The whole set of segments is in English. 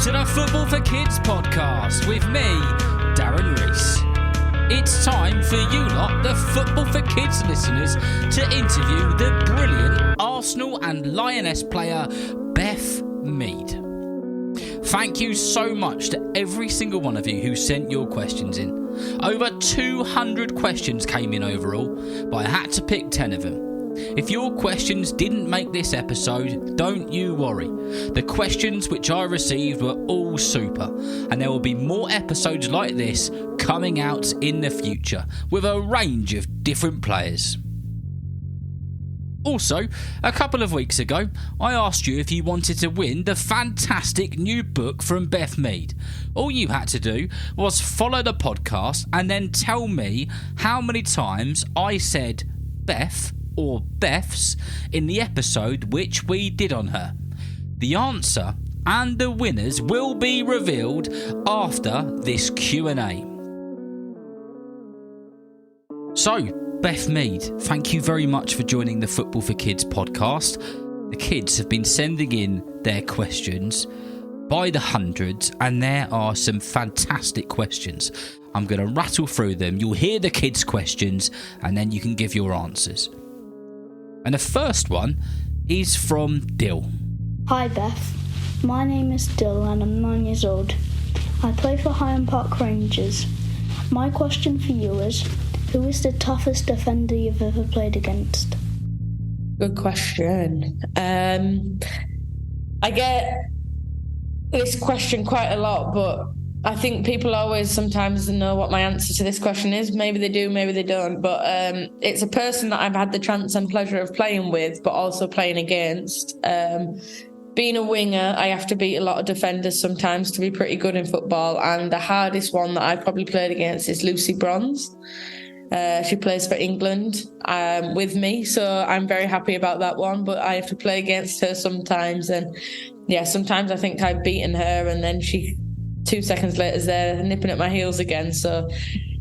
to the Football for Kids podcast with me, Darren Rees. It's time for you lot, the Football for Kids listeners, to interview the brilliant Arsenal and Lioness player, Beth Mead. Thank you so much to every single one of you who sent your questions in. Over 200 questions came in overall, but I had to pick 10 of them. If your questions didn't make this episode, don't you worry. The questions which I received were all super, and there will be more episodes like this coming out in the future with a range of different players. Also, a couple of weeks ago, I asked you if you wanted to win the fantastic new book from Beth Mead. All you had to do was follow the podcast and then tell me how many times I said Beth or Beths in the episode which we did on her. The answer and the winners will be revealed after this Q&A. So, Beth Mead, thank you very much for joining the Football for Kids podcast. The kids have been sending in their questions by the hundreds, and there are some fantastic questions. I'm going to rattle through them. You'll hear the kids' questions, and then you can give your answers. And the first one is from Dill. Hi Beth, my name is Dill and I'm 9 years old. I play for Higham Park Rangers. My question for you is, who is the toughest defender you've ever played against? Good question. I get this question quite a lot, but I think people always sometimes know what my answer to this question is. Maybe they do, maybe they don't. But it's a person that I've had the chance and pleasure of playing with, but also playing against. Being a winger, I have to beat a lot of defenders sometimes to be pretty good in football. And the hardest one that I've probably played against is Lucy Bronze. She plays for England with me, so I'm very happy about that one. But I have to play against her sometimes. And yeah, sometimes I think I've beaten her and then she 2 seconds later is there nipping at my heels again. So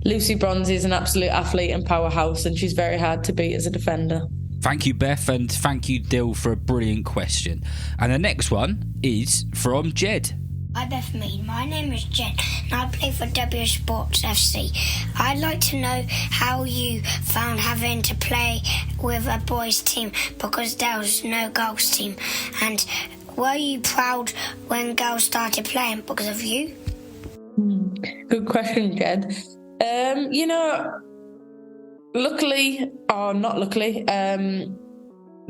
Lucy Bronze is an absolute athlete and powerhouse, and she's very hard to beat as a defender. Thank you, Beth, and thank you, Dill, for a brilliant question. And the next one is from Jed. Hi Beth Mead, my name is Jed and I play for W Sports FC. I'd like to know how you found having to play with a boys team because there was no girls team, and were you proud when girls started playing because of you? Good question, Jed. Luckily, or not luckily,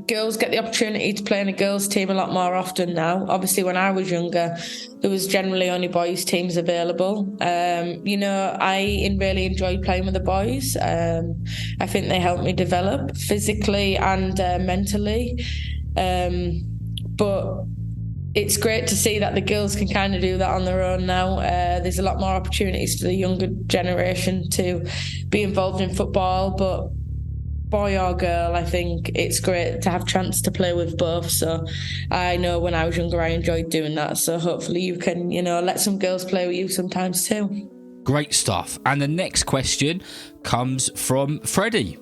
girls get the opportunity to play in a girls' team a lot more often now. Obviously, when I was younger, there was generally only boys' teams available. I really enjoyed playing with the boys. I think they helped me develop physically and mentally. But it's great to see that the girls can kind of do that on their own now. There's a lot more opportunities for the younger generation to be involved in football, but boy or girl, I think it's great to have a chance to play with both. So I know when I was younger, I enjoyed doing that. So hopefully you can, let some girls play with you sometimes too. Great stuff. And the next question comes from Freddie.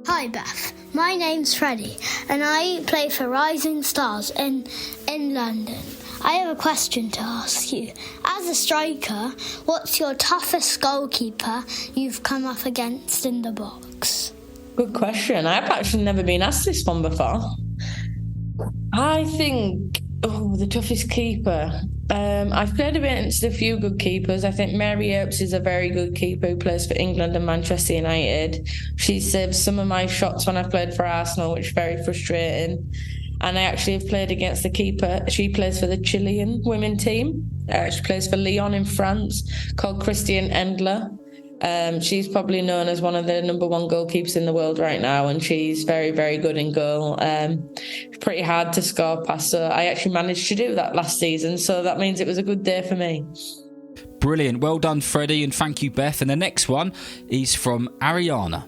Hi Beth, my name's Freddie and I play for Rising Stars in London. I have a question to ask you. As a striker, what's your toughest goalkeeper you've come up against in the box? Good question. I've actually never been asked this one before. I think, the toughest keeper. I've played against a few good keepers. I think Mary Earps is a very good keeper who plays for England and Manchester United. She saved some of my shots when I played for Arsenal, which is very frustrating. And I actually have played against the keeper. She plays for the Chilean women team. She plays for Lyon in France, called Christian Endler. She's probably known as one of the number one goalkeepers in the world right now, and she's very, very good in goal. Pretty hard to score past, so I actually managed to do that last season, so that means it was a good day for me. Brilliant. Well done, Freddie, and thank you, Beth. And the next one is from Ariana.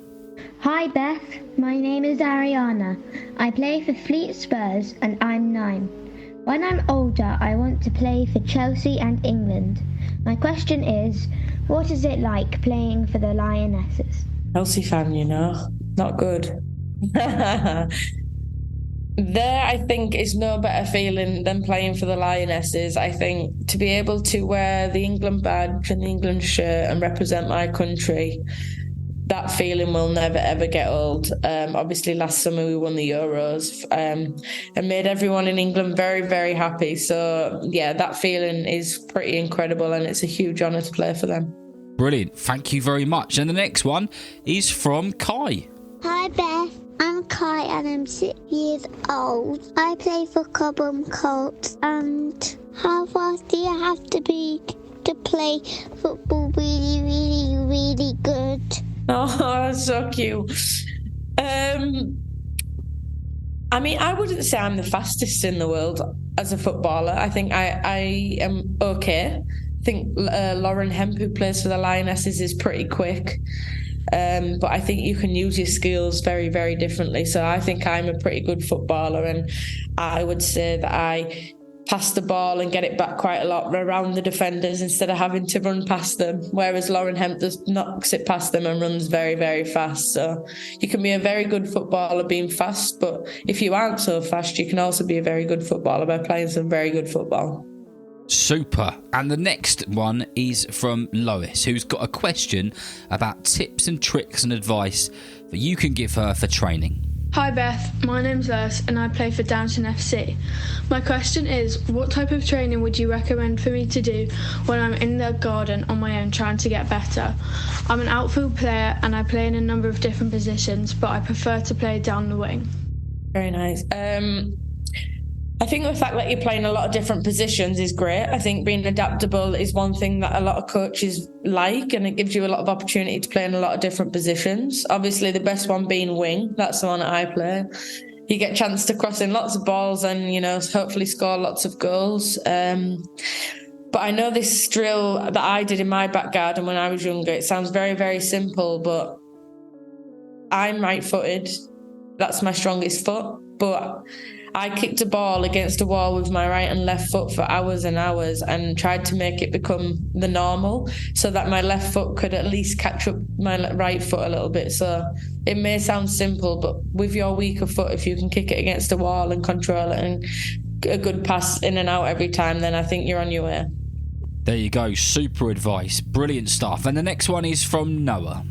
Hi Beth, my name is Ariana. I play for Fleet Spurs and I'm 9. When I'm older, I want to play for Chelsea and England. My question is, what is it like playing for the Lionesses? Chelsea fan, not good. There, I think, is no better feeling than playing for the Lionesses. I think to be able to wear the England badge and the England shirt and represent my country, that feeling will never, ever get old. Obviously, last summer we won the Euros and made everyone in England very, very happy. So, yeah, that feeling is pretty incredible, and it's a huge honour to play for them. Brilliant. Thank you very much. And the next one is from Kai. Hi Beth, I'm Kai and I'm 6 years old. I play for Cobham Colts. And how fast do you have to be to play football really, really, really good? Oh, that's so cute. I mean, I wouldn't say I'm the fastest in the world as a footballer. I think I am okay. I think Lauren Hemp, who plays for the Lionesses, is pretty quick. But I think you can use your skills very, very differently. So I think I'm a pretty good footballer, and I would say that I pass the ball and get it back quite a lot around the defenders instead of having to run past them, whereas Lauren Hemp just knocks it past them and runs very, very fast. So you can be a very good footballer being fast, but if you aren't so fast, you can also be a very good footballer by playing some very good football. Super. And the next one is from Lois, who's got a question about tips and tricks and advice that you can give her for training. Hi Beth, my name's Lois and I play for Downton FC. My question is, what type of training would you recommend for me to do when I'm in the garden on my own trying to get better? I'm an outfield player and I play in a number of different positions, but I prefer to play down the wing. Very nice. I think the fact that you're playing a lot of different positions is great. I think being adaptable is one thing that a lot of coaches like, and it gives you a lot of opportunity to play in a lot of different positions. Obviously, the best one being wing. That's the one that I play. You get a chance to cross in lots of balls and, you know, hopefully score lots of goals. But I know this drill that I did in my back garden when I was younger, it sounds very, very simple, but I'm right-footed. That's my strongest foot. But I kicked a ball against a wall with my right and left foot for hours and hours and tried to make it become the normal so that my left foot could at least catch up my right foot a little bit. So it may sound simple, but with your weaker foot, if you can kick it against a wall and control it and a good pass in and out every time, then I think you're on your way. There you go. Super advice. Brilliant stuff. And the next one is from Noah.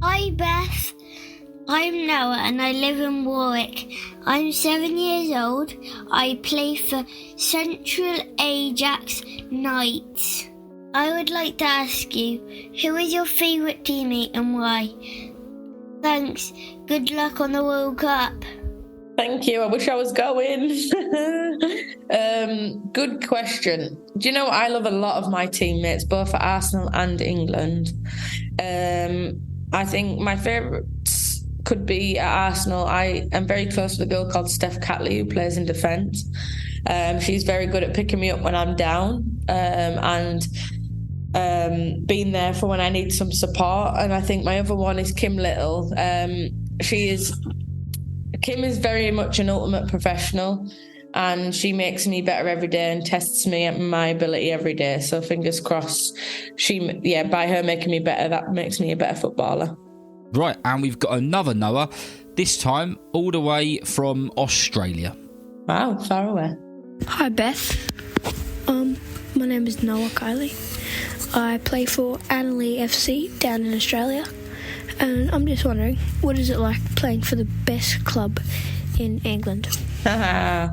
Hi Beth, I'm Noah and I live in Warwick. I'm 7 years old. I play for Central Ajax Knights. I would like to ask you, who is your favourite teammate and why? Thanks. Good luck on the World Cup. Thank you. I wish I was going. Good question. Do you know what? I love a lot of my teammates, both at Arsenal and England. I think my favourites could be at Arsenal. I am very close with a girl called Steph Catley who plays in defence. She's very good at picking me up when I'm down and being there for when I need some support. And I think my other one is Kim Little. Kim is very much an ultimate professional, and she makes me better every day and tests me at my ability every day. So fingers crossed, by her making me better, that makes me a better footballer. Right, and we've got another Noah, this time all the way from Australia. Wow, far away. Hi Beth, my name is Noah Kiley. I play for Adelaide FC down in Australia, and I'm just wondering, what is it like playing for the best club in England? I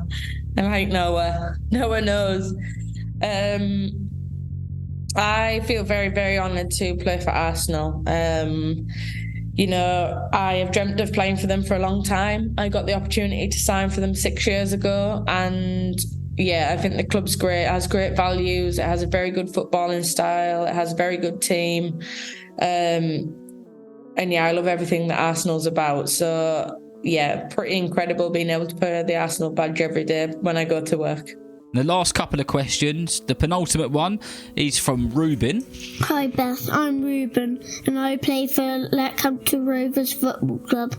like Noah. Noah knows. I feel very, very honoured to play for Arsenal. You know, I have dreamt of playing for them for a long time. I got the opportunity to sign for them 6 years ago, and yeah, I think the club's great. It has great values. It has a very good footballing style. It has a very good team. And yeah, I love everything that Arsenal's about. So yeah, pretty incredible being able to wear the Arsenal badge every day when I go to work. The last couple of questions, the penultimate one is from Ruben. Hi Beth, I'm Ruben and I play for Leckhampton Rovers Football Club.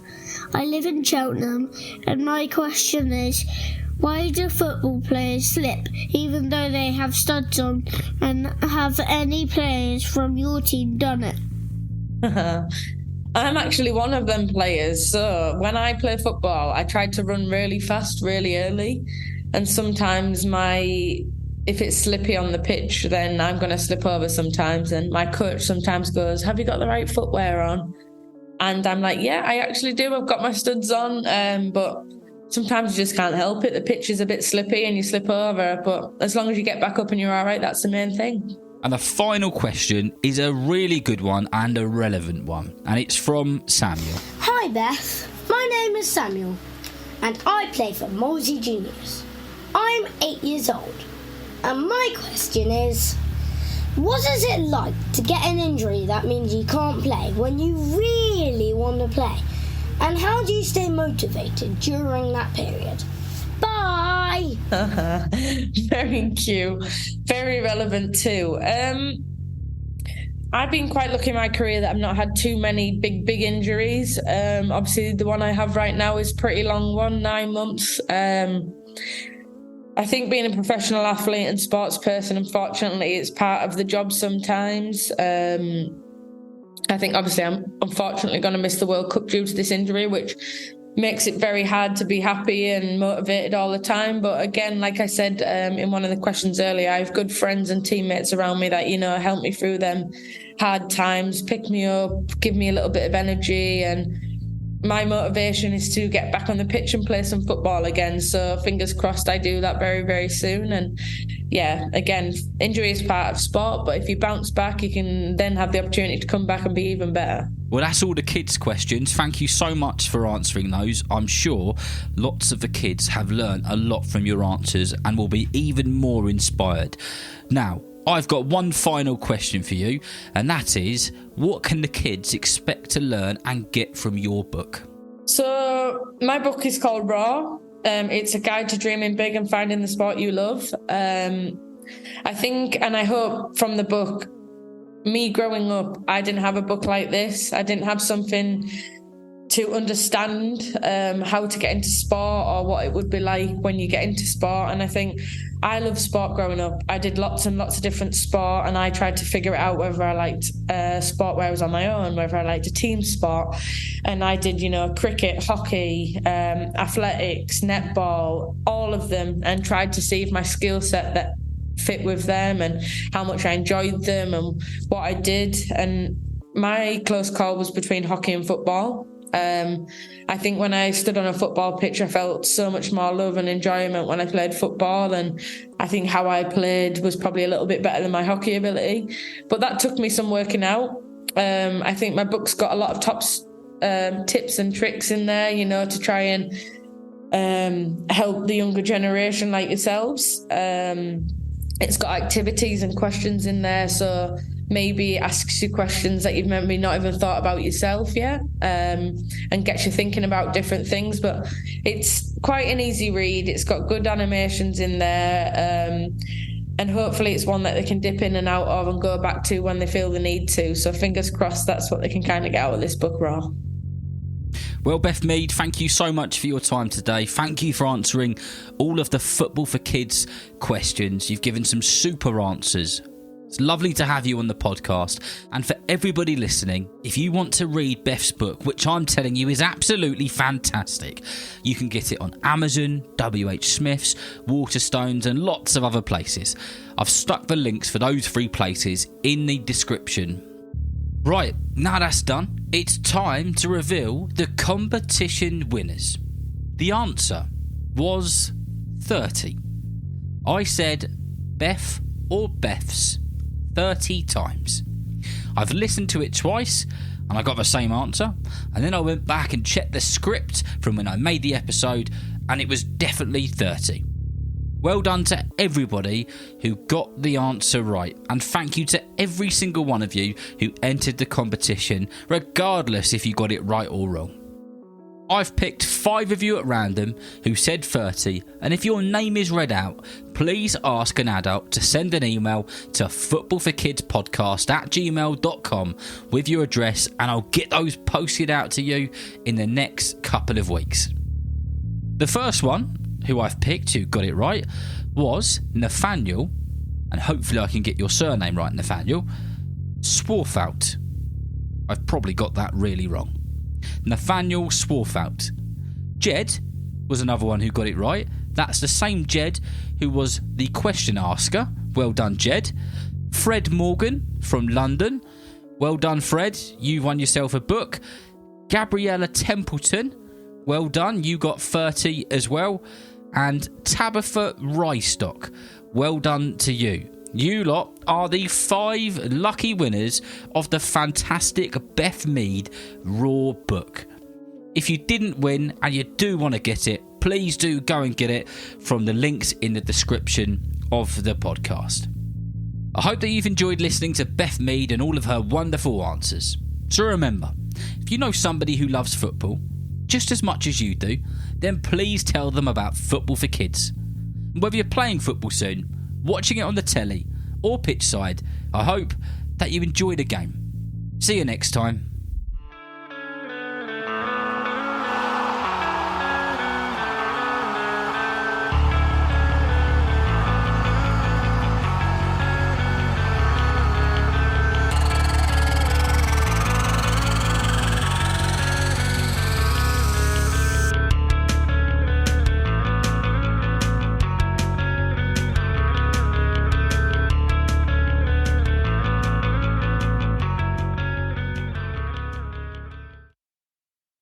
I live in Cheltenham and my question is, why do football players slip even though they have studs on, and have any players from your team done it? I'm actually one of them players. So when I play football, I try to run really fast, really early. And sometimes if it's slippy on the pitch, then I'm going to slip over sometimes. And my coach sometimes goes, "Have you got the right footwear on?" And I'm like, "Yeah, I actually do. I've got my studs on." But sometimes you just can't help it. The pitch is a bit slippy and you slip over. But as long as you get back up and you're all right, that's the main thing. And the final question is a really good one and a relevant one. And it's from Samuel. Hi Beth, my name is Samuel and I play for Molesey Juniors. I'm 8 years old and my question is, what is it like to get an injury that means you can't play when you really want to play? And how do you stay motivated during that period? Bye! Very cute. Very relevant too. I've been quite lucky in my career that I've not had too many big injuries. Obviously, the one I have right now is a pretty long one, 9 months. I think being a professional athlete and sports person, unfortunately, it's part of the job sometimes. I think obviously I'm unfortunately going to miss the World Cup due to this injury, which makes it very hard to be happy and motivated all the time. But again, like I said in one of the questions earlier, I have good friends and teammates around me that, help me through them hard times, pick me up, give me a little bit of energy. And my motivation is to get back on the pitch and play some football again. So fingers crossed I do that very, very soon. And yeah, again, injury is part of sport, but if you bounce back, you can then have the opportunity to come back and be even better. Well, that's all the kids' questions. Thank you so much for answering those. I'm sure lots of the kids have learned a lot from your answers and will be even more inspired. Now, I've got one final question for you, and that is, what can the kids expect to learn and get from your book? So my book is called Raw. It's a guide to dreaming big and finding the sport you love. I think, and I hope from the book, me growing up, I didn't have a book like this. I didn't have something to understand how to get into sport or what it would be like when you get into sport. And I think I loved sport growing up. I did lots and lots of different sport, and I tried to figure it out whether I liked sport where I was on my own, whether I liked a team sport. And I did, cricket, hockey, athletics, netball, all of them, and tried to see if my skill set that fit with them and how much I enjoyed them and what I did. And my close call was between hockey and football. I think when I stood on a football pitch, I felt so much more love and enjoyment when I played football, and I think how I played was probably a little bit better than my hockey ability, but that took me some working out. I think my book's got a lot of tips and tricks in there, to try and help the younger generation like yourselves. It's got activities and questions in there, so maybe asks you questions that you've maybe not even thought about yourself yet, and gets you thinking about different things. But it's quite an easy read. It's got good animations in there, and hopefully it's one that they can dip in and out of and go back to when they feel the need to. So fingers crossed that's what they can kind of get out of this book, Raw. Well, Beth Mead, thank you so much for your time today. Thank you for answering all of the Football for Kids questions. You've given some super answers. It's lovely to have you on the podcast. And for everybody listening, if you want to read Beth's book, which I'm telling you is absolutely fantastic, you can get it on Amazon, WH Smith's, Waterstones and lots of other places. I've stuck the links for those 3 places in the description. Right, now that's done, it's time to reveal the competition winners. The answer was 30. I said Beth or Beth's 30 times. I've listened to it twice and I got the same answer, and then I went back and checked the script from when I made the episode, and it was definitely 30. Well done to everybody who got the answer right, and thank you to every single one of you who entered the competition, regardless if you got it right or wrong. I've picked 5 of you at random who said 30, and if your name is read out, please ask an adult to send an email to footballforkidspodcast@gmail.com with your address, and I'll get those posted out to you in the next couple of weeks. The first one who I've picked who got it right was Nathaniel, and hopefully I can get your surname right, Nathaniel, Swarthout. I've probably got that really wrong. Nathaniel Swarthout. Jed was another one who got it right. That's the same Jed who was the question asker. Well done, Jed. Fred Morgan from London. Well done, Fred. You won yourself a book. Gabriella Templeton. Well done. You got 30 as well. And Tabitha Rystock. Well done to you. You lot are the 5 lucky winners of the fantastic Beth Mead Raw book. If you didn't win and you do want to get it, please do go and get it from the links in the description of the podcast. I hope that you've enjoyed listening to Beth Mead and all of her wonderful answers. So remember, if you know somebody who loves football just as much as you do, then please tell them about Football for Kids. Whether you're playing football soon, watching it on the telly or pitch side, I hope that you enjoy the game. See you next time.